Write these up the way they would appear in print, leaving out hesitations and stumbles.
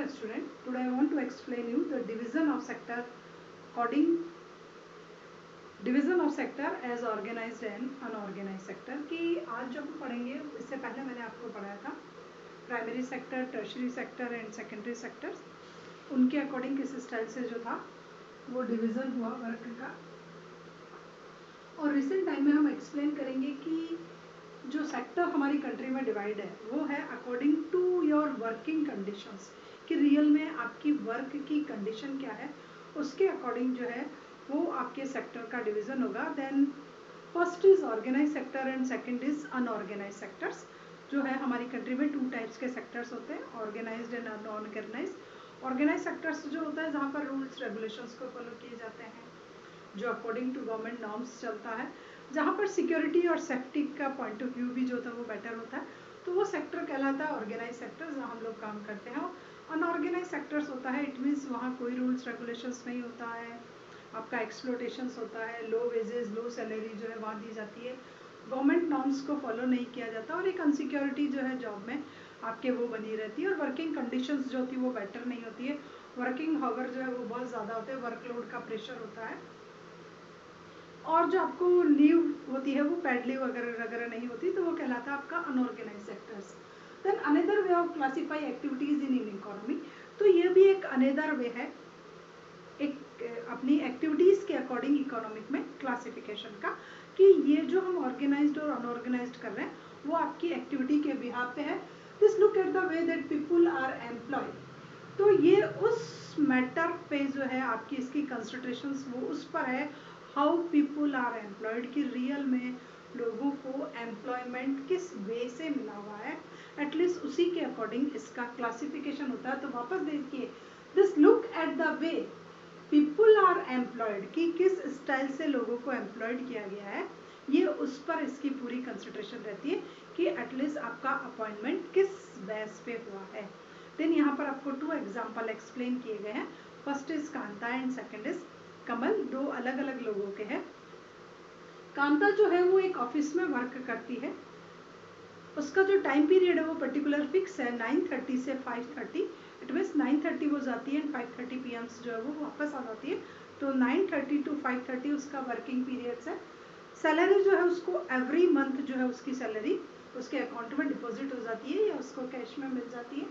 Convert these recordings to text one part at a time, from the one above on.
Dear student, today I want to explain you the division of sector as organized and unorganized sector. कि आज जो हम पढ़ेंगे इससे पहले मैंने आपको पढ़ाया था primary sector, tertiary sector and secondary sector, उनके अकॉर्डिंग किस स्टाइल से जो था वो डिवीज़न हुआ वर्क का। और रिसेंट टाइम में हम एक्सप्लेन करेंगे कि जो सेक्टर हमारी कंट्री में डिवाइड है वो है according to your working conditions, कि रियल में आपकी वर्क की कंडीशन क्या है उसके अकॉर्डिंग जो है वो आपके सेक्टर का डिवीज़न होगा। Then first is organise sector and second is unorganise sectors. जो है हमारी कंट्री में 2 टाइप्स के सेक्टर्स होते हैं, organised and unorganised. Organise sectors जो होता है जहाँ पर रूल्स रेगुलेशंस को फॉलो किए जाते हैं, जो अकॉर्डिंग टू गवर्नमेंट नॉर्म्स चलता है, जहाँ पर सिक्योरिटी और सेफ्टी का पॉइंट ऑफ व्यू भी जो होता है वो बेटर होता है, तो वो सेक्टर कहलाता है ऑर्गेनाइज सेक्टर जहाँ हम लोग काम करते हैं। अनऑर्गेनाइज सेक्टर्स होता है, इट मीन्स वहाँ कोई रूल्स रेगुलेशंस नहीं होता है, आपका एक्सप्लोटेशंस होता है, लो वेजेस लो सैलरी जो है वहाँ दी जाती है, गवर्नमेंट नॉर्म्स को फॉलो नहीं किया जाता और एक अनसिक्योरिटी जो है जॉब में आपके वो बनी रहती है और वर्किंग कंडीशंस जो होती है वो बेटर नहीं होती है, वर्किंग हावर जो है वो बहुत ज़्यादा होते हैं, वर्कलोड का प्रेशर होता है और जो आपको लीव होती है वो पेड लीव वगैरह नहीं होती, तो वो कहलाता है आपका unorganise sectors. Then another way of classify activities in economy, तो ये भी एक अनदर वे है एक अपनी एक्टिविटीज के अकॉर्डिंग इकोनॉमिक में क्लासिफिकेशन का, कि ये जो हम ऑर्गेनाइज्ड और अनऑर्गेनाइज्ड कर रहे हैं वो आपकी एक्टिविटी के बिहाफ पे है। This look at the way that people are employed, तो ये उस मैटर पे जो है आपकी इसकी कंसंट्रेशंस वो उस पर है हाउ पीपुल आर एम्प्लॉयड, कि रियल में लोगों को एम्प्लॉयमेंट किस वे से मिला हुआ है, एटलीस्ट उसी के अकॉर्डिंग इसका क्लासिफिकेशन होता है। तो वापस देखिए, this look at the way people are employed, कि किस स्टाइल से लोगों को एम्प्लॉयड किया गया है, ये उस पर इसकी पूरी कंसिडरेशन रहती है कि एटलीस्ट आपका अपॉइंटमेंट किस बेस पे हुआ है। देन यहाँ पर आपको 2 एग्जाम्पल एक्सप्लेन किए गए हैं, first is Kanta and second is Kamal, 2 अलग अलग लोगों के हैं। कांता जो है वो एक ऑफिस में वर्क करती है, उसका जो टाइम पीरियड है वो पर्टिकुलर फिक्स है 9:30 से 5:30, इट मीन्स 9:30 वो जाती है एंड 5:30 PM जो है वो वापस आ जाती है, तो 9:30 to 5:30 उसका वर्किंग पीरियड्स है। सैलरी जो है उसको एवरी मंथ जो है उसकी सैलरी उसके अकाउंट में डिपॉजिट हो जाती है या उसको कैश में मिल जाती है।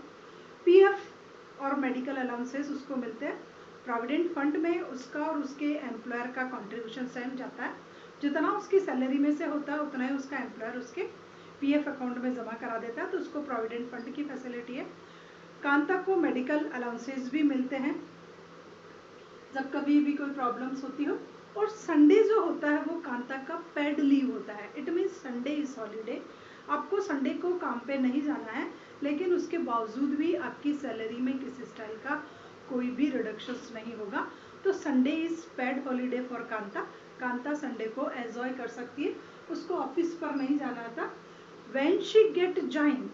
पीएफ और मेडिकल अलाउंसेस उसको मिलते हैं, प्रोविडेंट फंड में उसका और उसके एम्प्लॉयर का कंट्रीब्यूशन सेम जाता है, जितना उसकी सैलरी में से होता है उतना ही उसका एम्प्लॉयर उसके पीएफ अकाउंट में जमा करा देता है, तो उसको प्रोविडेंट फंड की फैसिलिटी है। कांता को मेडिकल अलाउंसेस भी मिलते हैं जब कभी भी कोई प्रॉब्लम्स होती हो, और संडे जो होता है वो कांता का पेड लीव होता है, it means Sunday is holiday, आपको संडे को काम पे नहीं जाना है, लेकिन उसके बावजूद भी आपकी सैलरी में किसी स्टाइल का कोई भी रिडक्शंस नहीं होगा, तो Sunday is paid holiday for Kanta. Kanta Sunday को एंजॉय कर सकती है, उसको ऑफिस पर नहीं जाना था। व्हेन शी गेट ज्वाइन,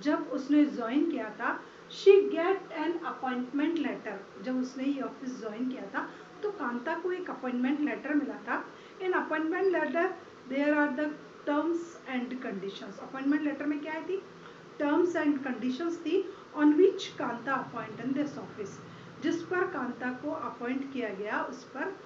जब उसने ज्वाइन किया था, she get an appointment letter, जब उसने ये ऑफिस ज्वाइन किया था तो कांता को एक अपॉइंटमेंट लेटर मिला था। In appointment letter there are the terms and conditions, appointment letter में क्या थी, टर्म्स एंड कंडीशंस थी on which Kanta appoint in this office, जिस पर कांता को अपॉइंट किया गया उस पर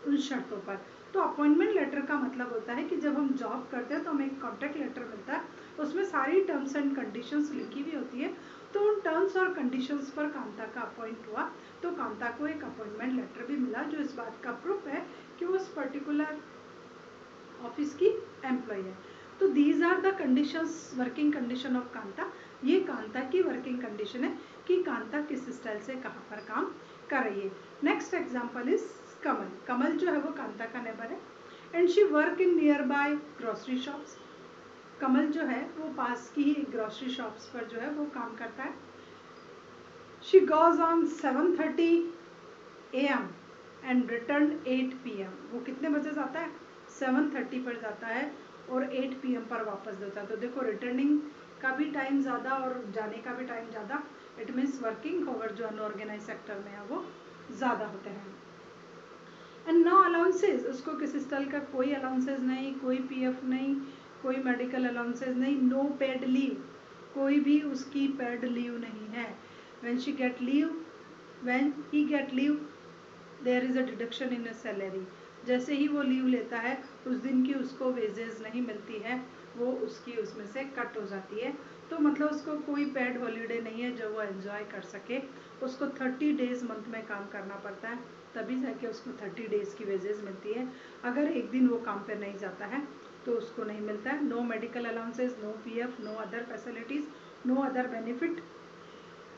उन शर्तों पर। तो अपॉइंटमेंट लेटर का मतलब होता है कि जब हम जॉब करते हैं तो हमें एक कॉन्ट्रैक्ट लेटर मिलता है, उसमें सारी टर्म्स एंड कंडीशंस लिखी हुई होती है, तो उन टर्म्स और कंडीशंस पर कांता का अपॉइंट हुआ, तो कांता को एक अपॉइंटमेंट लेटर भी मिला जो इस बात का प्रूफ है कि वो उस पर्टिकुलर ऑफिस की एम्प्लॉय है। तो these are the conditions, working condition of Kanta, ये कांता की वर्किंग कंडीशन है कि कांता किस स्टाइल से कहाँ पर काम कर रही है। Next example is Kamal, Kamal जो है वो कांता का नेबर है and she work in nearby grocery shops, Kamal जो है वो पास की ही ग्रोसरी शॉप्स पर जो है वो काम करता है। She goes on 7:30 AM and return 8 PM, वो कितने बजे जाता है, 7:30 पर जाता है और 8 PM पर वापस जाता है, तो देखो रिटर्निंग का भी टाइम ज़्यादा और जाने का भी टाइम ज़्यादा, इट मीन्स वर्किंग आवर जो अनऑर्गेनाइज सेक्टर में है वो ज़्यादा होते हैं। एंड नो अलाउंसेज, उसको किसी स्टाइल का कोई अलाउंसेज नहीं, कोई पीएफ नहीं, कोई मेडिकल अलाउंसेज नहीं, नो पेड लीव, कोई भी उसकी पेड लीव नहीं है। when she get leave, when he get leave, there is a deduction in a salary. जैसे ही वो लीव लेता है उस दिन की उसको वेजेस नहीं मिलती है, वो उसकी उसमें से कट हो जाती है। तो मतलब उसको कोई पेड हॉलीडे नहीं है जो वो एंजॉय कर सके। उसको 30 डेज मंथ में काम करना पड़ता है, तभी जाके उसको 30 डेज की वेजेस मिलती है। अगर एक दिन वो काम पर नहीं जाता है तो उसको नहीं मिलता है। No medical allowances, no PF, no other facilities, no other benefit.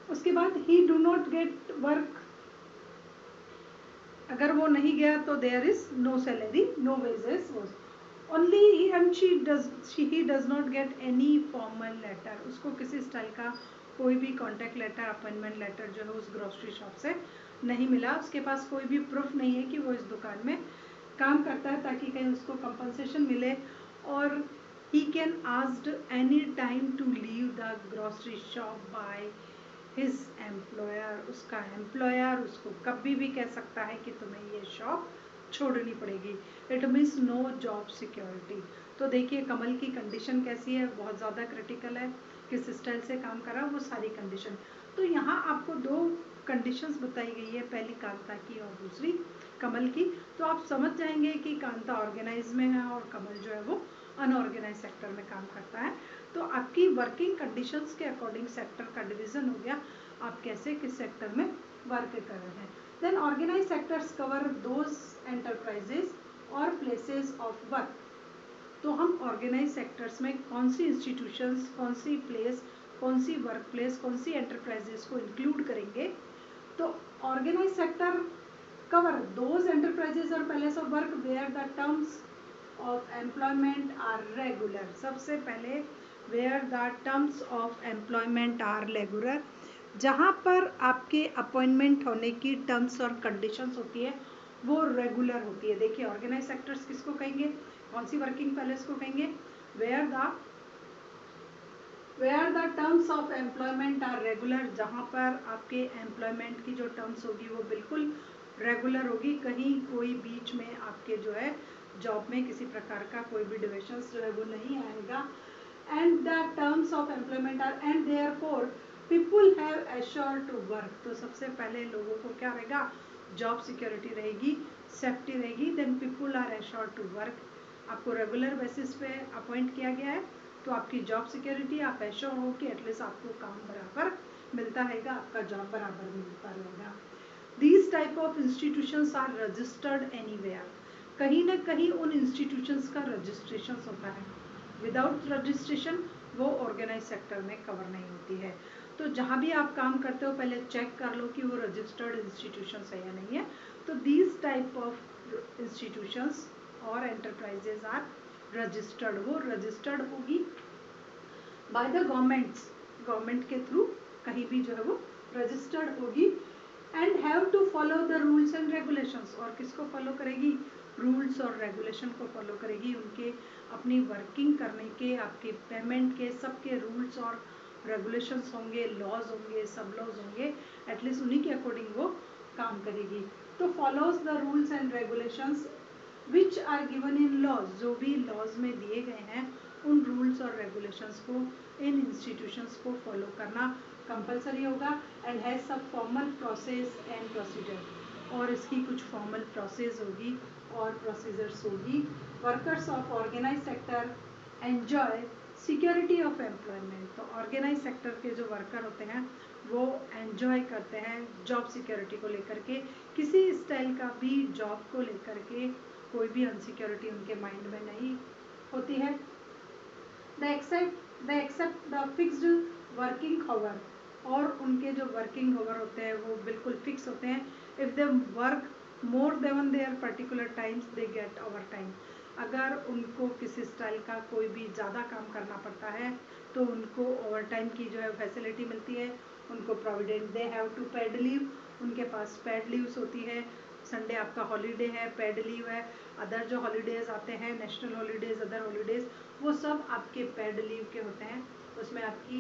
उसके बाद he do not get work, अगर वो नहीं गया तो there is no salary, no wages, only he and he does not get any formal letter. उसको किसी style का कोई भी कॉन्टैक्ट लेटर, अपॉइंटमेंट लेटर जो है उस ग्रोसरी शॉप से नहीं मिला। उसके पास कोई भी प्रूफ नहीं है कि वो इस दुकान में काम करता है ताकि कहीं उसको कंपनसेशन मिले। और he can asked any time to leave the grocery shop by his employer. उसका एम्प्लॉयर उसको कभी भी कह सकता है कि तुम्हें ये शॉप छोड़नी पड़ेगी। It means no job security. तो देखिए कमल की कंडीशन कैसी है, बहुत ज़्यादा क्रिटिकल है, किस स्टाइल से काम कर रहा है वो सारी कंडीशन। तो यहाँ आपको दो कंडीशंस बताई गई है, पहली कांता की और दूसरी कमल की। तो आप समझ जाएंगे कि कांता ऑर्गेनाइज में है और कमल जो है वो अनऑर्गेनाइज सेक्टर में काम करता है। तो आपकी वर्किंग कंडीशंस के अकॉर्डिंग सेक्टर का डिवीजन हो गया, आप कैसे किस सेक्टर में वर्क कर रहे हैं। Then organize sectors cover those enterprises और प्लेसेस ऑफ वर्क। तो हम ऑर्गेनाइज सेक्टर्स में कौन सी इंस्टीट्यूशंस, कौन सी प्लेस, कौन सी वर्क प्लेस, कौन सी एंटरप्राइजेस को इंक्लूड करेंगे। तो organise sector cover those enterprises और place of work where the terms of employment are regular. सबसे पहले where the terms of employment are regular, जहाँ पर आपके अपॉइंटमेंट होने की टर्म्स और कंडीशंस होती है वो रेगुलर होती है। देखिए ऑर्गेनाइज सेक्टर्स किसको कहेंगे, कौन सी वर्किंग प्लेस को कहेंगे, where the terms of employment are regular, जहाँ पर आपके एम्प्लॉयमेंट की जो टर्म्स होगी वो बिल्कुल रेगुलर होगी, कहीं कोई बीच में आपके जो है जॉब में किसी प्रकार का कोई भी डिविजन्स जो है वो नहीं आएगा। And the terms of employment are and therefore people have assure to work. तो सबसे पहले लोगों को क्या रहेगा, जॉब सिक्योरिटी रहेगी, सेफ्टी रहेगी। Then people are assure to work, आपको रेगुलर बेसिस पे अपॉइंट किया गया है तो आपकी जॉब सिक्योरिटी, आप एश्योर हो कि एटलीस्ट आपको काम बराबर मिलता रहेगा, आपका जॉब बराबर मिलता रहेगा। These type of institutions are registered anywhere. कहीं ना कहीं उन इंस्टीट्यूशंस का रजिस्ट्रेशन होता है, विदाउट रजिस्ट्रेशन वो ऑर्गेनाइज सेक्टर में कवर नहीं होती है। तो जहाँ भी आप काम करते हो पहले चेक कर लो कि वो रजिस्टर्ड इंस्टीट्यूशंस है या नहीं है। तो दीज टाइप ऑफ इंस्टीट्यूशंस और एंटरप्राइजेज आर रजिस्टर्ड, वो रजिस्टर्ड होगी बाय द गवर्नमेंट्स, गवर्नमेंट के थ्रू कहीं भी जो है वो रजिस्टर्ड होगी। And have to follow the rules and regulations, और किसको फॉलो करेगी, रूल्स और रेगुलेशन को फॉलो करेगी। उनके अपनी वर्किंग करने के, आपके पेमेंट के, सबके रूल्स और रेगुलेशंस होंगे, लॉज होंगे, सब लॉज होंगे, एटलीस्ट उन्हीं के अकॉर्डिंग वो काम करेगी। तो follows the rules and regulations which are given in laws, जो भी लॉज में दिए गए हैं उन रूल्स और रेगुलेशंस को, इन इंस्टीट्यूशंस को फॉलो करना कंपलसरी होगा। एंड हैज सब फॉर्मल प्रोसेस एंड प्रोसीजर, और इसकी कुछ फॉर्मल प्रोसेस होगी और प्रोसीजर्स होगी। Workers of organize sector enjoy security of employment. तो ऑर्गेनाइज सेक्टर के जो वर्कर होते हैं वो एंजॉय करते हैं जॉब सिक्योरिटी को लेकर के, किसी स्टाइल का भी जॉब को लेकर के कोई भी अनसिक्योरिटी उनके माइंड में नहीं होती है। The except the fixed working hour, और उनके जो वर्किंग आवर होते हैं वो बिल्कुल फिक्स होते हैं। If they work more than there particular times they get over time. अगर उनको किसी स्टाइल का कोई भी ज़्यादा काम करना पड़ता है तो उनको ओवर टाइम की जो है फैसिलिटी मिलती है, उनको provident, they have to paid leave, उनके पास पेड लीव्स होती है। संडे आपका हॉलीडे है, पेड लीव है। अदर जो हॉलीडेज आते हैं, नेशनल हॉलीडेज, अदर हॉलीडेज, वो सब आपके पेड लीव के होते हैं। उसमें आपकी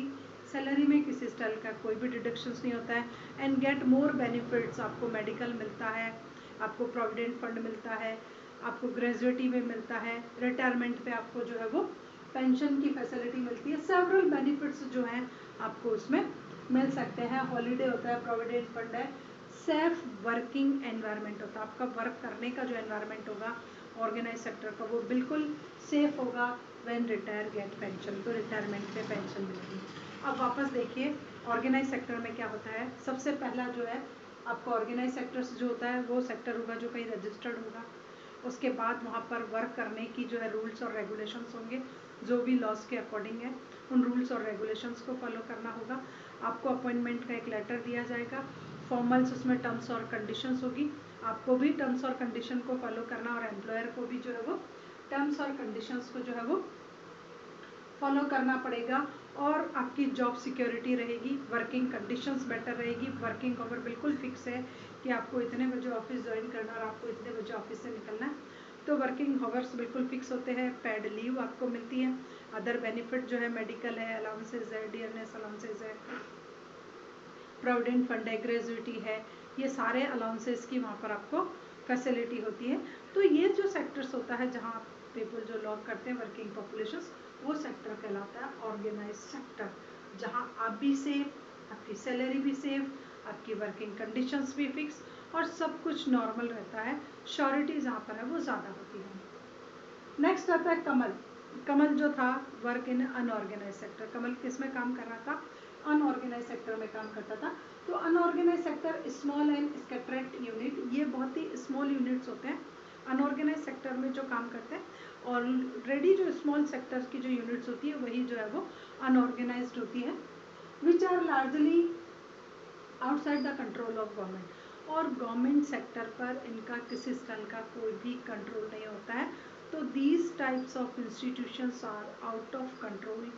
सैलरी में किसी स्टाइल का कोई भी डिडक्शंस नहीं होता है। एंड गेट मोर बेनिफिट्स, आपको मेडिकल मिलता है, आपको प्रोविडेंट फंड मिलता है, आपको ग्रेजुएटी में मिलता है, रिटायरमेंट पे आपको जो है वो पेंशन की फैसिलिटी मिलती है। सेवरल बेनिफिट्स जो हैं आपको उसमें मिल सकते हैं, हॉलीडे होता है, प्रोविडेंट फंड है, सेफ वर्किंग एनवायरनमेंट होता है। आपका वर्क करने का जो एनवायरनमेंट होगा ऑर्गेनाइज सेक्टर का वो बिल्कुल सेफ होगा। व्हेन रिटायर गेट पेंशन, तो रिटायरमेंट पे पेंशन मिलेगी। अब वापस देखिए ऑर्गेनाइज सेक्टर में क्या होता है। सबसे पहला जो है आपका ऑर्गेनाइज सेक्टर जो होता है वो सेक्टर होगा जो कहीं रजिस्टर्ड होगा। उसके बाद वहाँ पर वर्क करने की जो है रूल्स और रेगुलेशंस होंगे, जो भी लॉज के अकॉर्डिंग है उन रूल्स और रेगुलेशंस को फॉलो करना होगा। आपको अपॉइंटमेंट का एक लेटर दिया जाएगा, फॉर्मल्स उसमें टर्म्स और कंडीशंस होगी, आपको भी टर्म्स और कंडीशन को फॉलो करना और एम्प्लॉयर को भी जो है वो टर्म्स और कंडीशंस को जो है वो फॉलो करना पड़ेगा। और आपकी जॉब सिक्योरिटी रहेगी, वर्किंग कंडीशंस बेटर रहेगी, वर्किंग आवर बिल्कुल फिक्स है कि आपको इतने बजे ऑफिस ज्वाइन करना और आपको इतने बजे ऑफिस से निकलना है, तो वर्किंग आवर्स बिल्कुल फिक्स होते हैं। पेड लीव आपको मिलती है, अदर बेनिफिट जो है मेडिकल है, अलाउंसेज है, डियरनेस अलाउंसेज है, प्रोविडेंट फंड है, ग्रेजुइटी है, ये सारे अलाउंसेस की वहाँ पर आपको फैसिलिटी होती है। तो ये जो सेक्टर्स होता है जहाँ पीपल जो लॉग करते हैं वर्किंग पॉपुलेशन, वो सेक्टर कहलाता है ऑर्गेनाइज सेक्टर, जहाँ आप भी सेफ, आपकी सैलरी भी सेफ, आपकी वर्किंग कंडीशंस भी फिक्स और सब कुछ नॉर्मल रहता है। श्योरिटी जहाँ पर है वो ज़्यादा होती है। नेक्स्ट आता है कमल। कमल जो था वर्क इन अनऑर्गेनाइज सेक्टर। कमल किस में काम कर रहा था? अनऑर्गेनाइज सेक्टर में काम करता था। तो unorganize sector small and scattered unit, ये बहुत ही स्मॉल यूनिट्स होते हैं अनऑर्गेनाइज सेक्टर में जो काम करते हैं। ऑलरेडी जो स्मॉल सेक्टर्स की जो यूनिट्स होती है वही जो है वो अनऑर्गेनाइज्ड होती है, which are largely outside the control of government. और गवर्नमेंट सेक्टर पर इनका किसी स्टाइल का कोई भी कंट्रोल नहीं होता है। तो these types of institutions are out of control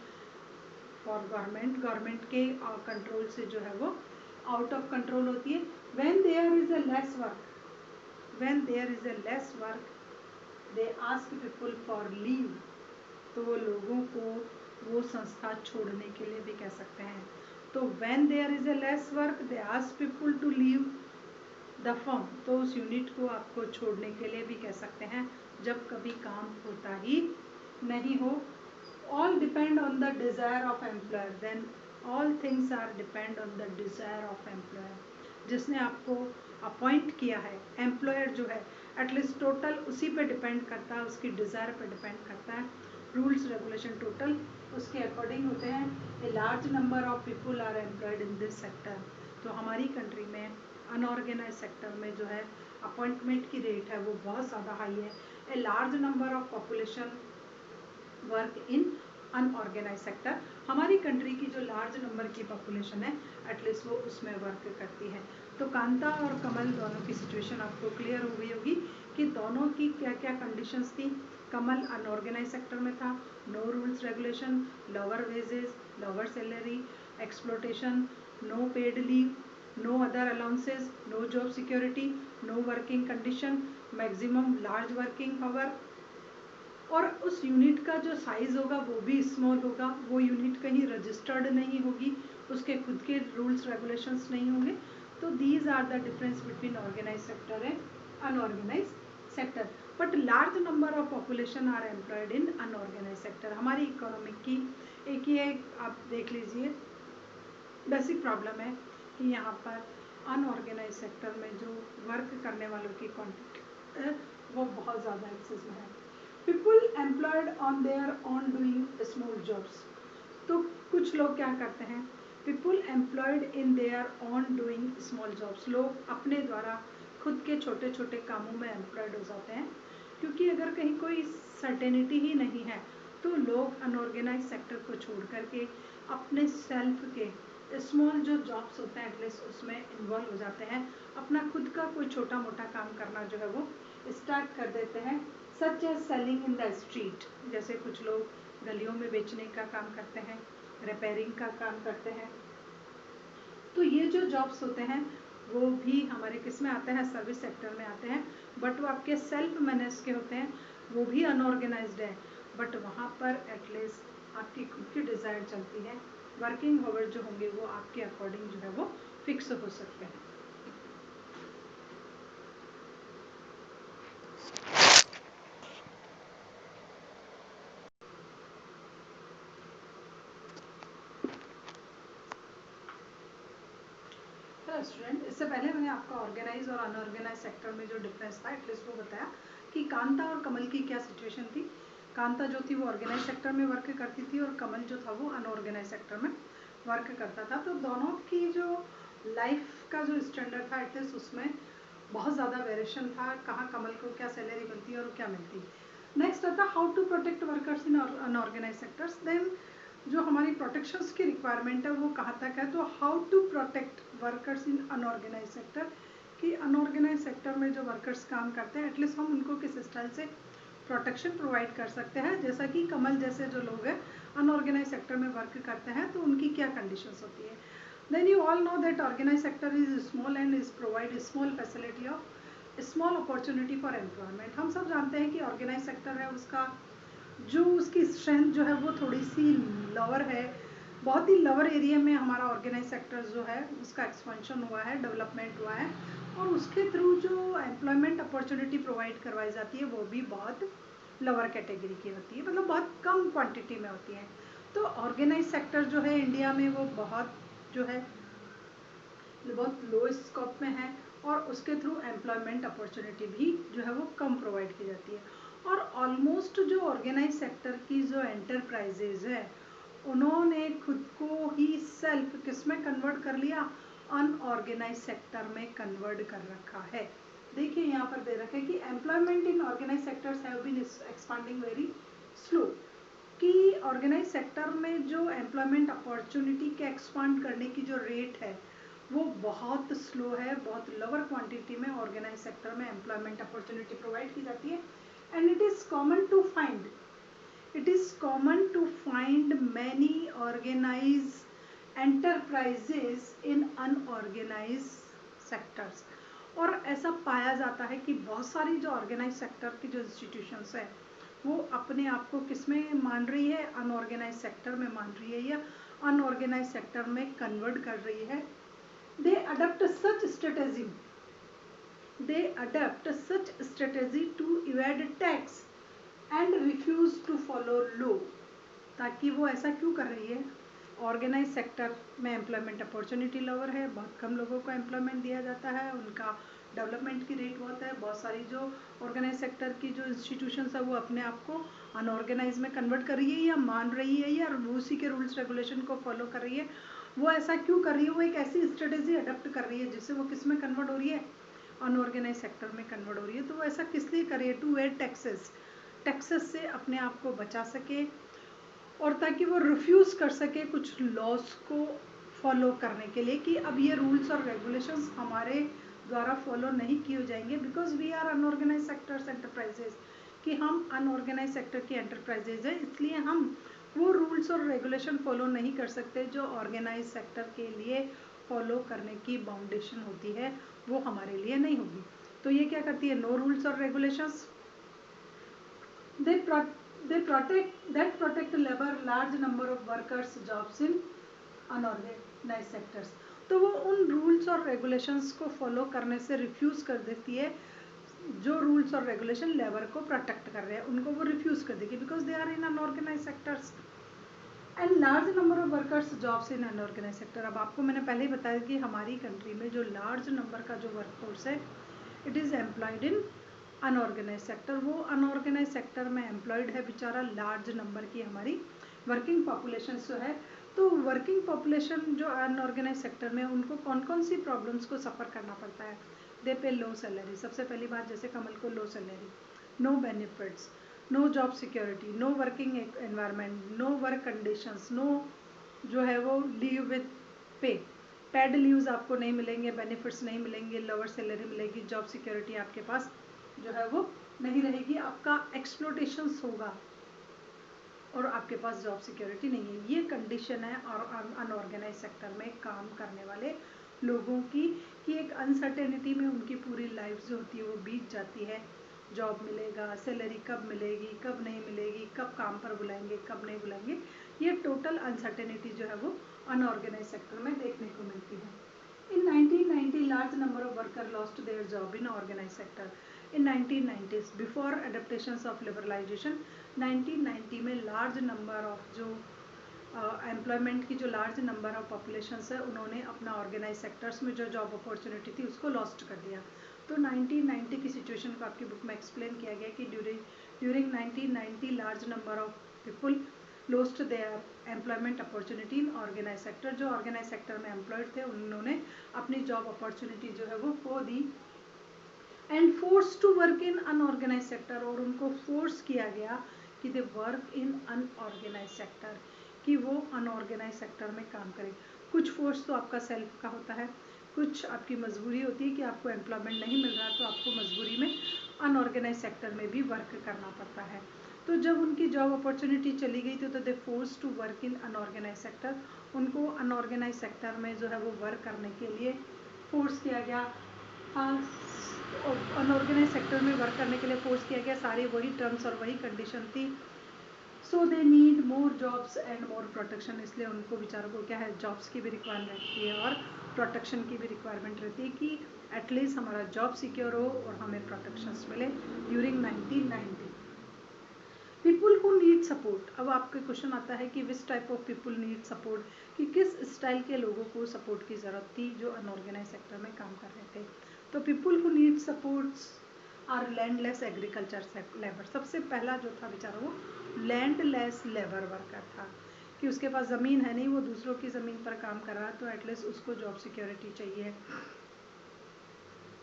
for government, government के कंट्रोल से जो है वो आउट ऑफ कंट्रोल होती है। When there is a less work, when there is a less work they ask people for leave, तो वो लोगों को वो संस्था छोड़ने के लिए भी कह सकते हैं। तो when there is a less work they ask people to leave the firm, तो उस यूनिट को आपको छोड़ने के लिए भी कह सकते हैं जब कभी काम होता ही नहीं हो। All depend on the desire of employer, then all things are depend on the desire of employer. जिसने आपको अपॉइंट किया है एम्प्लॉयर जो है एटलीस्ट टोटल उसी पे डिपेंड करता है, उसकी डिज़ायर पे डिपेंड करता है। रूल्स रेगुलेशन टोटल उसके अकॉर्डिंग होते हैं। A large number of people are employed in this sector. तो हमारी कंट्री में अनऑर्गेनाइज सेक्टर में जो है अपॉइंटमेंट की रेट है वो बहुत ज़्यादा हाई है। A large number of population work in unorganised sector. हमारी कंट्री की जो लार्ज नंबर की पॉपुलेशन है एटलीस्ट वो उसमें वर्क करती है। तो कांता और कमल दोनों की सिचुएशन आपको क्लियर हो गई होगी कि दोनों की क्या क्या कंडीशंस थी। कमल अनऑर्गेनाइज सेक्टर में था, no rules regulation, lower wages, lower salary, exploitation, no paid leave, no other allowances, no job security, no working condition, maximum large working hour, और उस यूनिट का जो साइज़ होगा वो भी स्मॉल होगा, वो यूनिट कहीं रजिस्टर्ड नहीं होगी, उसके खुद के रूल्स रेगुलेशंस नहीं होंगे। तो these are the difference between organize sector and unorganize sector. But large number of population are employed in unorganised sector. हमारी इकोनॉमिक की एक ये आप देख लीजिए बेसिक प्रॉब्लम है कि यहाँ पर अनऑर्गेनाइज सेक्टर में जो वर्क करने वालों की क्वांटिटी है वो बहुत ज़्यादा एक्सेस में है। People employed on their on doing small jobs. तो कुछ लोग क्या करते हैं, people employed in their on doing small jobs, लोग अपने द्वारा खुद के छोटे छोटे कामों में एम्प्लॉयड हो जाते हैं। क्योंकि अगर कहीं कोई सर्टेनिटी ही नहीं है तो लोग अनऑर्गेनाइज सेक्टर को छोड़ करके अपने सेल्फ के स्मॉल जो जॉब्स होते हैं एटलीस्ट उसमें इन्वॉल्व हो जाते हैं, अपना खुद का कोई छोटा मोटा काम करना जो है वो स्टार्ट कर देते हैं। Such as selling in the street, जैसे कुछ लोग गलियों में बेचने का काम करते हैं, रिपेयरिंग का काम करते हैं। तो ये जो जॉब्स होते हैं वो भी हमारे किस में आते हैं, सर्विस सेक्टर में आते हैं। बट वो आपके सेल्फ मैनेज के होते हैं, वो भी अनऑर्गेनाइज्ड है, बट वहाँ पर एटलीस्ट आपकी खुद की डिज़ायर चलती है। वर्किंग आवर जो होंगे वो आपके अकॉर्डिंग जो है वो फिक्स हो सकते हैं। स्टूडेंट, इससे पहले मैंने आपका ऑर्गेनाइज और अनऑर्गेनाइज सेक्टर में जो डिफरेंस था एटलीस्ट वो बताया कि कांता और कमल की क्या सिचुएशन थी। कांता जो थी वो ऑर्गेनाइज सेक्टर में वर्क करती थी और कमल जो था वो अनऑर्गेनाइज सेक्टर में वर्क करता था। तो दोनों की जो लाइफ का जो स्टैंडर्ड था एटलीस्ट उसमें बहुत ज़्यादा वेरिएशन था, कहाँ कमल को क्या सैलरी मिलती है और क्या मिलती। नेक्स्ट आता how to protect workers in unorganize sectors. Then जो हमारी प्रोटेक्शंस की रिक्वायरमेंट है वो कहाँ तक है, तो how to protect workers in unorganised sector, कि अनऑर्गेनाइज सेक्टर में जो वर्कर्स काम करते हैं एटलीस्ट हम उनको किस स्टाइल से प्रोटेक्शन प्रोवाइड कर सकते हैं। जैसा कि कमल जैसे जो लोग हैं अनऑर्गेनाइज सेक्टर में वर्क करते हैं तो उनकी क्या कंडीशंस होती है। Then you all know that organize sector is small and is provide small facility of small opportunity for employment. हम सब जानते हैं कि ऑर्गेनाइज सेक्टर है उसका जो उसकी स्ट्रेंथ जो है वो थोड़ी सी लोअर है, बहुत ही लोअर एरिया में हमारा ऑर्गेनाइज सेक्टर जो है उसका एक्सपेंशन हुआ है, डेवलपमेंट हुआ है और उसके थ्रू जो एम्प्लॉयमेंट अपॉर्चुनिटी प्रोवाइड करवाई जाती है वो भी बहुत लोअर कैटेगरी की होती है, मतलब बहुत कम क्वांटिटी में होती है। तो ऑर्गेनाइज सेक्टर जो है इंडिया में वो बहुत जो है बहुत लो स्कोप में है और उसके थ्रू एम्प्लॉयमेंट अपॉर्चुनिटी भी जो है वो कम प्रोवाइड की जाती है। और ऑलमोस्ट जो ऑर्गेनाइज सेक्टर की जो एंटरप्राइजेज है उन्होंने खुद को ही सेल्फ किसमें कन्वर्ट कर लिया, अनऑर्गेनाइज सेक्टर में कन्वर्ट कर रखा है। देखिए यहाँ पर दे रखे कि employment in organize sectors have been expanding very slow, कि ऑर्गेनाइज सेक्टर में जो एम्प्लॉयमेंट अपॉर्चुनिटी के एक्सपांड करने की जो रेट है वो बहुत स्लो है, बहुत लोअर क्वांटिटी में ऑर्गेनाइज सेक्टर में एम्प्लॉयमेंट अपॉर्चुनिटी प्रोवाइड की जाती है। And it is common to find many organized enterprises in unorganized sectors। और ऐसा पाया जाता है कि बहुत सारी जो ऑर्गेनाइज सेक्टर की जो इंस्टीट्यूशंस है वो अपने आप को किस में मान रही है, अनऑर्गेनाइज सेक्टर में मान रही है या अनऑर्गेनाइज सेक्टर में कन्वर्ट कर रही है। they adapt such strategy they adapt such strategy to evade tax and refuse to follow law। ताकि वो ऐसा क्यों कर रही है, ऑर्गेनाइज सेक्टर में एम्प्लॉयमेंट अपॉर्चुनिटी लोअर है, बहुत कम लोगों को एम्प्लॉयमेंट दिया जाता है, उनका डेवलपमेंट की रेट बहुत है, बहुत सारी जो ऑर्गेनाइज सेक्टर की जो इंस्टीट्यूशंस है वो अपने आप को अनऑर्गेनाइज में कन्वर्ट कर रही है या मान रही है या उसी के रूल्स रेगुलेशन को फॉलो कर रही है। वो ऐसा क्यों कर रही है, वो एक ऐसी स्ट्रेटेजी अडॉप्ट कर रही है जिससे वो किस में कन्वर्ट हो रही है, अनऑर्गेनाइज सेक्टर में कन्वर्ट हो रही है। तो वो ऐसा किस लिए कर रही है, टू एड टैक्सेस से अपने आप को बचा सके और ताकि वो रिफ्यूज़ कर सके कुछ लॉस को फॉलो करने के लिए कि अब ये रूल्स और रेगुलेशंस हमारे द्वारा फॉलो नहीं किए जाएंगे because we are unorganize sectors enterprises, कि हम अनऑर्गेनाइज सेक्टर की एंटरप्राइजेज हैं, इसलिए हम वो रूल्स और रेगुलेशन फॉलो नहीं कर सकते जो ऑर्गेनाइज सेक्टर के लिए फॉलो करने की बाउंडेशन होती है, वो हमारे लिए नहीं होगी। तो ये क्या करती है, नो रूल्स और regulations, they protect labor large number of workers jobs in unorganized sectors। तो वो उन रूल्स और रेगुलेशंस को फॉलो करने से रिफ्यूज कर देती है, जो रूल्स और रेगुलेशन लेबर को प्रोटेक्ट कर रहे हैं उनको वो रिफ्यूज कर देगी because they are in unorganize sectors and large number of workers jobs in unorganised sector. अब आपको मैंने पहले ही बताया कि हमारी कंट्री में जो लार्ज नंबर का जो वर्कफोर्स है it is employed in unorganised sector. वो अनऑर्गेनाइज सेक्टर में एम्प्लॉयड है बेचारा लार्ज नंबर की हमारी वर्किंग पॉपुलेशन जो है। तो वर्किंग पॉपुलेशन जो अनऑर्गेनाइज सेक्टर में उनको कौन कौन सी प्रॉब्लम्स को सफ़र करना पड़ता है, दे पे लो सैलरी। सबसे पहली बात जैसे कमल को लो salary, no benefits, no job security, no working environment, no work conditions, no जो है वो leave with pay, paid leaves आपको नहीं मिलेंगे, बेनिफिट्स नहीं मिलेंगे, लोअर सैलरी मिलेगी, जॉब सिक्योरिटी आपके पास जो है वो नहीं रहेगी, आपका एक्सप्लोटेशंस होगा और आपके पास जॉब सिक्योरिटी नहीं है। ये कंडीशन है और अनऑर्गेनाइज सेक्टर में काम करने वाले लोगों की, कि एक अनसर्टेनिटी में उनकी पूरी लाइफ जो होती है वो बीत जाती है, जॉब मिलेगा, सैलरी कब मिलेगी, कब नहीं मिलेगी, कब काम पर बुलाएंगे, कब नहीं बुलाएंगे, ये टोटल अनसर्टेनिटी जो है वो अनऑर्गेनाइज सेक्टर में देखने को मिलती है। In 1990, large number of workers lost their job in organized sector. In 1990s, before adaptations of liberalization, 1990 में large number of जो एम्प्लॉयमेंट की जो लार्ज नंबर ऑफ पॉपुलेशन है उन्होंने अपना ऑर्गेनाइज सेक्टर्स में जो जॉब अपॉर्चुनिटी थी उसको लॉस्ट कर दिया। तो 1990 की सिचुएशन को आपकी बुक में एक्सप्लेन किया गया कि during 1990 large number of people lost their employment opportunity in organise sector. जो ऑर्गेनाइज सेक्टर में एम्प्लॉयड थे उन्होंने अपनी जॉब अपॉर्चुनिटी जो है वो खो दी। And force to work in unorganised sector, और उनको फोर्स किया गया कि they work in unorganised sector, कि वो अनऑर्गेनाइज सेक्टर में काम करें। कुछ फोर्स तो आपका सेल्फ का होता है, कुछ आपकी मजबूरी होती है कि आपको एम्प्लॉयमेंट नहीं मिल रहा तो आपको मजबूरी में अनऑर्गेनाइज सेक्टर में भी वर्क करना पड़ता है। तो जब उनकी जॉब अपॉर्चुनिटी चली गई थी तो they force to work in unorganised sector, उनको अनऑर्गेनाइज सेक्टर में जो है वो वर्क करने के लिए फोर्स किया गया। अनऑर्गेनाइज सेक्टर में वर्क करने के लिए फोर्स किया गया, सारी वही टर्म्स और वही कंडीशन थी। So they need more jobs and more protection, इसलिए उनको बेचारों को क्या है, जॉब्स की भी रिक्वायरमेंट रहती है और प्रोटेक्शन की भी रिक्वायरमेंट रहती है कि एटलीस्ट हमारा जॉब सिक्योर हो और हमें प्रोटेक्शंस मिले। ड्यूरिंग 1990 पीपुल को नीड सपोर्ट। अब आपके क्वेश्चन आता है कि which type of people need support, कि किस स्टाइल के लोगों को सपोर्ट की ज़रूरत थी जो अनऑर्गेनाइज सेक्टर में काम कर रहे थे। तो पीपुल को need supports are landless agriculture labour. सबसे पहला जो था बेचारा वो लैंडलेस लेबर वर्कर था, कि उसके पास ज़मीन है नहीं, वो दूसरों की ज़मीन पर काम कर रहा है, तो एटलीस्ट उसको जॉब सिक्योरिटी चाहिए।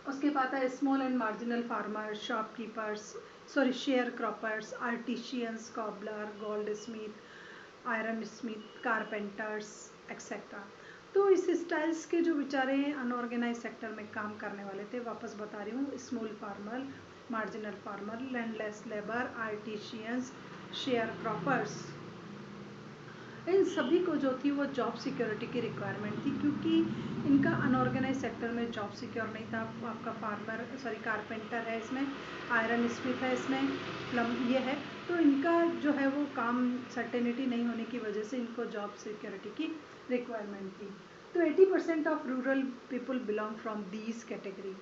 उसके बाद है small and marginal farmer, shopkeepers, share croppers, artisans, cobbler, gold Smith, iron Smith, carpenters etcetera. तो इस स्टाइल्स के जो बेचारे अनऑर्गेनाइज सेक्टर में काम करने वाले थे, वापस बता रही हूँ, small farmer, marginal farmer, landless labour, artisans, sharecroppers, इन सभी को जो थी वो जॉब सिक्योरिटी की रिक्वायरमेंट थी, क्योंकि इनका अनऑर्गेनाइज सेक्टर में जॉब सिक्योर नहीं था। आपका कारपेंटर है, इसमें आयरन स्मिथ है, इसमें प्लम ये है, तो इनका जो है वो काम सर्टेनिटी नहीं होने की वजह से इनको जॉब सिक्योरिटी की रिक्वायरमेंट थी। तो 80% of rural people belong from these category.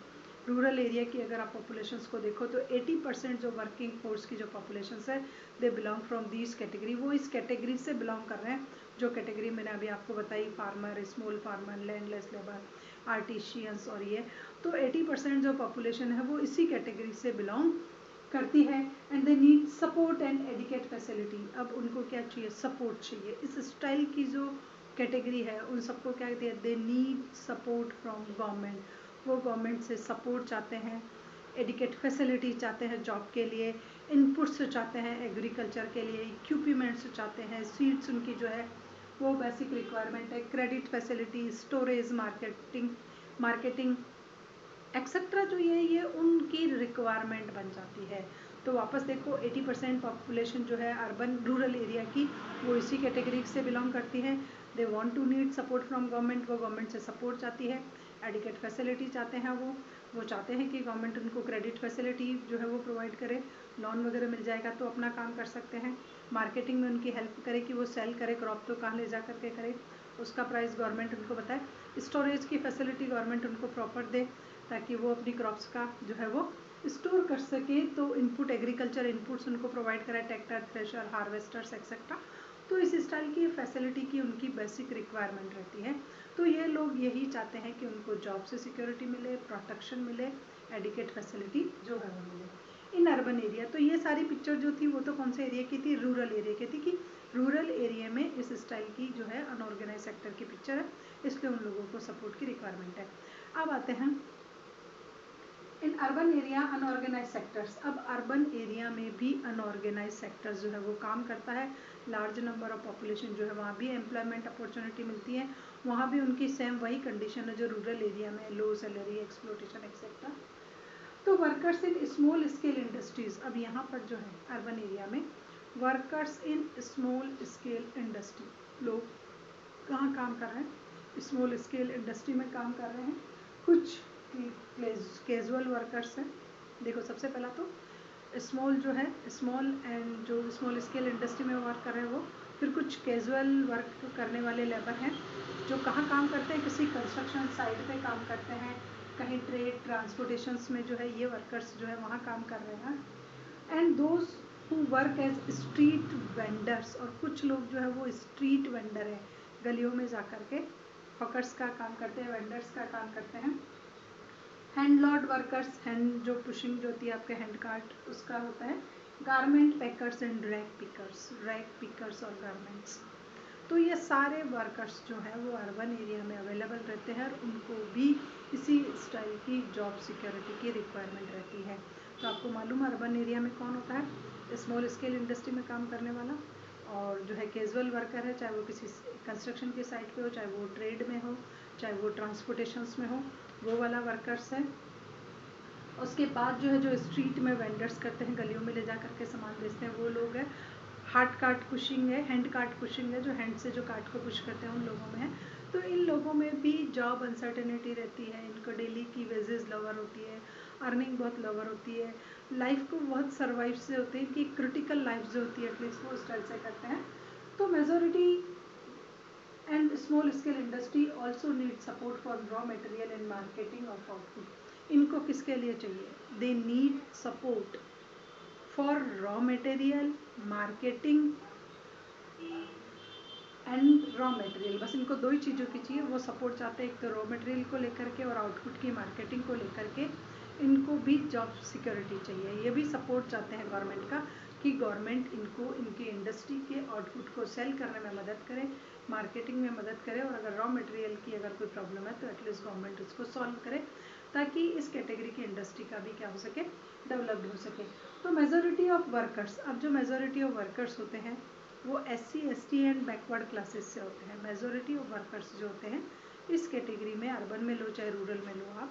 Rural area की अगर आप पॉपुलेशंस को देखो तो 80% जो वर्किंग फोर्स की जो पॉपुलेशंस है they belong from these category, वो इस कैटेगरी से बिलोंग कर रहे हैं जो कैटेगरी मैंने अभी आपको बताई, farmer, small farmer, landless labour, artisans और ये। तो 80% जो पॉपुलेशन है वो इसी कैटेगरी से बिलोंग करती है। And they need support and adequate facility. अब उनको क्या चाहिए, सपोर्ट चाहिए। इस स्टाइल की जो कैटेगरी है उन सबको क्या कहते हैं, they need support from government, वो गवर्नमेंट से सपोर्ट चाहते हैं, एडिकेट फैसिलिटी चाहते हैं जॉब के लिए, इनपुट्स चाहते हैं एग्रीकल्चर के लिए, इक्विपमेंट्स चाहते हैं, सीड्स उनकी जो है वो बेसिक रिक्वायरमेंट है, credit facility, storage, marketing etcetera जो ये उनकी रिक्वायरमेंट बन जाती है। तो वापस देखो 80% पॉपुलेशन जो है अर्बन रूरल एरिया की वो इसी कैटेगरी से बिलोंग करती है। They want to need support from government, वो गवर्नमेंट से सपोर्ट चाहती है, एडिकेट फैसिलिटी चाहते हैं, वो चाहते हैं कि गवर्नमेंट उनको क्रेडिट फैसिलिटी जो है वो प्रोवाइड करे, लोन वगैरह मिल जाएगा तो अपना काम कर सकते हैं, मार्केटिंग में उनकी हेल्प करे कि वो सेल करे क्रॉप तो कहाँ ले जा करके करे, उसका प्राइस गवर्नमेंट उनको बताए, स्टोरेज की फैसिलिटी गवर्नमेंट उनको प्रॉपर दे ताकि वो अपनी क्रॉप्स का जो है वो स्टोर कर सके। तो इनपुट एग्रीकल्चर इनपुट्स उनको प्रोवाइड कराए, ट्रैक्टर, थ्रेशर, हार्वेस्टर्स एक्सेट्रा। तो इस स्टाइल की फैसिलिटी की उनकी बेसिक रिक्वायरमेंट रहती है। तो ये लोग यही चाहते हैं कि उनको जॉब से सिक्योरिटी मिले, प्रोटेक्शन मिले, एडिकेट फैसिलिटी जो है वो मिले इन अर्बन एरिया। तो ये सारी पिक्चर जो थी वो तो कौन से एरिया की थी, रूरल एरिया की थी, कि रूरल एरिया में इस स्टाइल की जो है अनऑर्गेनाइज सेक्टर की पिक्चर है, इसलिए उन लोगों को सपोर्ट की रिक्वायरमेंट है। अब आते हैं in urban area unorganize sectors. अब अर्बन एरिया में भी अनऑर्गेनाइज सेक्टर्स जो है वो काम करता है, लार्ज नंबर ऑफ पॉपुलेशन जो है वहाँ भी एम्प्लॉयमेंट अपॉर्चुनिटी मिलती है, वहाँ भी उनकी सेम वही कंडीशन है जो रूरल एरिया में, लो सैलरी, एक्सप्लोटेशन एक्सेट्रा। तो workers in small scale industries, अब यहाँ पर जो है अर्बन एरिया में workers in small scale industry, लोग कहाँ काम कर रहे हैं, स्मॉल स्केल इंडस्ट्री में काम कर रहे हैं। कुछ कैजुअल वर्कर्स हैं, देखो सबसे पहला तो स्मॉल जो है स्मॉल एंड जो स्मॉल स्केल इंडस्ट्री में वर्क कर रहे हैं वो, फिर कुछ कैजुअल वर्क करने वाले लेबर हैं जो कहाँ काम करते हैं, किसी कंस्ट्रक्शन साइट पे काम करते हैं, कहीं ट्रेड ट्रांसपोर्टेशंस में जो है ये वर्कर्स जो है वहाँ काम कर रहे हैं। And those who work as street vendors, और कुछ लोग जो है वो स्ट्रीट वेंडर है, गलियों में जा कर के हॉकर्स का काम करते हैं, वेंडर्स का काम करते हैं। हैंड लॉड वर्कर्स, हैंड जो पुशिंग जो होती है आपके हैंड कार्ट उसका होता है। Garment packers and rag pickers और गारमेंट्स। तो ये सारे वर्कर्स जो है वो अर्बन एरिया में अवेलेबल रहते हैं और उनको भी इसी स्टाइल की जॉब सिक्योरिटी की रिक्वायरमेंट रहती है। तो आपको मालूम है अर्बन एरिया में कौन होता है, स्मॉल स्केल इंडस्ट्री में काम करने वाला, और जो है कैजुअल वर्कर है, चाहे वो किसी कंस्ट्रक्शन के साइट पे हो, चाहे वो ट्रेड में हो, चाहे वो ट्रांसपोर्टेशंस में हो, वो वाला वर्कर्स है। उसके बाद जो है जो स्ट्रीट में वेंडर्स करते हैं, गलियों में ले जा करके सामान बेचते हैं, वो लोग हैं। हार्ड कार्ट पुशिंग है, हैंड कार्ट पुशिंग है, जो हैंड से जो कार्ट को पुश करते हैं उन लोगों में है। तो इन लोगों में भी जॉब अनसर्टेनिटी रहती है, इनको डेली की वेजेस लोअर होती है, अर्निंग बहुत लोअर होती है, लाइफ को बहुत सर्वाइव से होते हैं, कि क्रिटिकल लाइफ जो होती है एटलीस्ट वो स्टाइल से करते हैं। तो majority and small scale industry also need support for raw material and marketing of output. इनको किसके लिए चाहिए, they need support for raw material, marketing and raw material. बस इनको दो ही चीज़ों की चाहिए, वो सपोर्ट चाहते हैं, एक तो रॉ मटेरियल को लेकर के और आउटपुट की मार्केटिंग को लेकर के इनको भी जॉब सिक्योरिटी चाहिए। ये भी सपोर्ट चाहते हैं गवर्नमेंट का, कि गवर्नमेंट इनको इनके इंडस्ट्री के आउटपुट को सेल करने में मदद करे, मार्केटिंग में मदद करे, और अगर रॉ मटेरियल की अगर कोई प्रॉब्लम है तो एटलीस्ट गवर्नमेंट उसको सॉल्व करे, ताकि इस कैटेगरी की इंडस्ट्री का भी क्या हो सके, डेवलप्ड हो सके। तो मेजोरिटी ऑफ वर्कर्स, अब जो मेजोरिटी ऑफ वर्कर्स होते हैं वो SC ST and backward classes से होते हैं। मेजोरिटी ऑफ वर्कर्स जो होते हैं इस कैटेगरी में, अर्बन में लो चाहे रूरल में लो आप,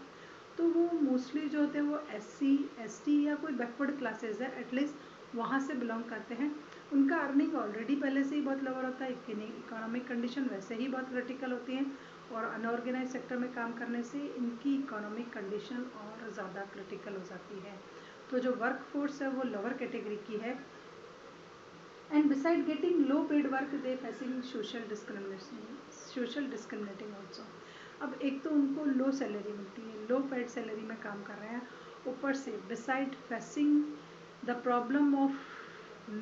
तो वो मोस्टली जो होते हैं वो SC ST या कोई बैकवर्ड क्लासेस है, एटलीस्ट वहाँ से बिलोंग करते हैं। उनका अर्निंग ऑलरेडी पहले से ही बहुत लोअर होता है, इकोनॉमिक कंडीशन वैसे ही बहुत क्रिटिकल होती है, और अनऑर्गेनाइज सेक्टर में काम करने से इनकी इकोनॉमिक कंडीशन और ज़्यादा क्रिटिकल हो जाती है। तो जो वर्क फोर्स है वो लोअर कैटेगरी की है, and beside getting low paid work they facing social discriminating also। अब एक तो उनको लो सैलरी मिलती है, लो पेड सैलरी में काम कर रहे हैं, ऊपर से beside facing the problem of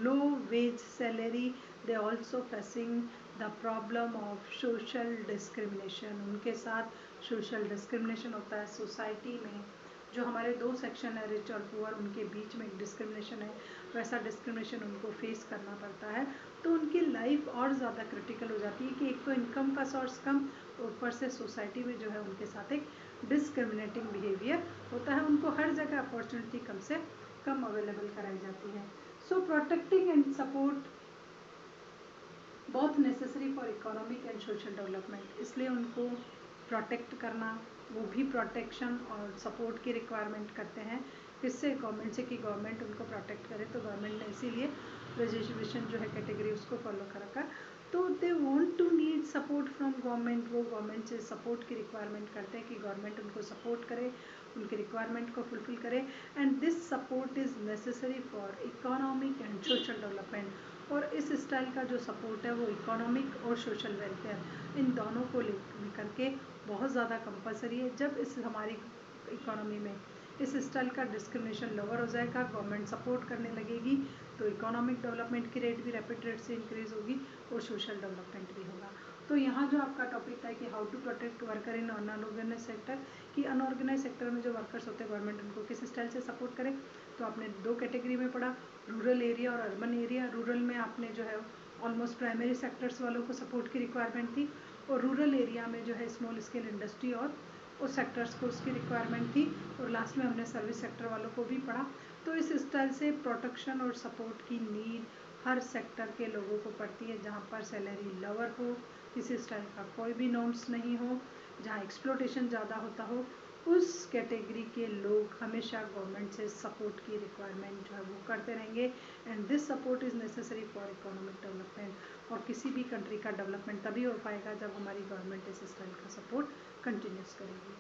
low wage salary they also facing the problem of social discrimination। उनके साथ social discrimination होता है सोसाइटी में। जो हमारे दो सेक्शन है, रिच और पुअर, उनके बीच में एक डिस्क्रिमिनेशन है, वैसा डिस्क्रिमिनेशन उनको फेस करना पड़ता है। तो उनकी लाइफ और ज़्यादा क्रिटिकल हो जाती है, कि एक तो इनकम का सोर्स कम, ऊपर से सोसाइटी में जो है उनके साथ एक डिस्क्रिमिनेटिंग बिहेवियर होता है, उनको हर जगह अपॉर्चुनिटी कम से कम अवेलेबल कराई जाती है। सो प्रोटेक्टिंग एंड सपोर्ट बहुत necessary for economic and social development. इसलिए उनको प्रोटेक्ट करना, वो भी प्रोटेक्शन और सपोर्ट की रिक्वायरमेंट करते हैं, किससे, गवर्नमेंट से, कि गवर्नमेंट उनको प्रोटेक्ट करे। तो गवर्नमेंट ने इसीलिए रिजर्वेशन जो है कैटेगरी उसको फॉलो कर रखा। तो they want to need support from government, वो गवर्नमेंट से सपोर्ट की रिक्वायरमेंट करते हैं कि गवर्नमेंट उनको सपोर्ट करे, उनके रिक्वायरमेंट को फुलफिल करे। And this support is necessary for economic and social development. और इस स्टाइल का जो सपोर्ट है वो इकोनॉमिक और सोशल वेलफेयर इन दोनों को लेकर के बहुत ज़्यादा कंपलसरी है। जब इस हमारी इकोनॉमी में इस स्टाइल का डिस्क्रिमिनेशन लोअर हो जाएगा, गवर्नमेंट सपोर्ट करने लगेगी, तो इकोनॉमिक डेवलपमेंट की रेट भी रैपिड रेट से इंक्रीज होगी और सोशल डेवलपमेंट भी होगा। तो यहाँ जो आपका टॉपिक था कि how to protect worker in unorganised sector, कि अनऑर्गेनाइज सेक्टर में जो वर्कर्स होते हैं गवर्नमेंट उनको किस स्टाइल से सपोर्ट करे। तो आपने दो कैटेगरी में पढ़ा, रूरल एरिया और अर्बन एरिया। रूरल में आपने जो है ऑलमोस्ट प्राइमरी सेक्टर्स वालों को सपोर्ट की रिक्वायरमेंट थी, और रूरल एरिया में जो है स्मॉल स्केल इंडस्ट्री और उस सेक्टर्स को उसकी रिक्वायरमेंट थी, और लास्ट में हमने सर्विस सेक्टर वालों को भी पढ़ा। तो इस स्टाइल से प्रोटेक्शन और सपोर्ट की नीड हर सेक्टर के लोगों को पड़ती है, जहाँ पर सैलरी लोअर हो, किसी स्टाइल का कोई भी नॉर्म्स नहीं हो, जहाँ एक्सप्लोटेशन ज़्यादा होता हो, उस कैटेगरी के लोग हमेशा गवर्नमेंट से सपोर्ट की रिक्वायरमेंट जो है वो करते रहेंगे। And this support is necessary for economic development. और किसी भी कंट्री का डेवलपमेंट तभी हो पाएगा जब हमारी गवर्नमेंट इस स्टाइल का सपोर्ट कंटिन्यूस करेगी।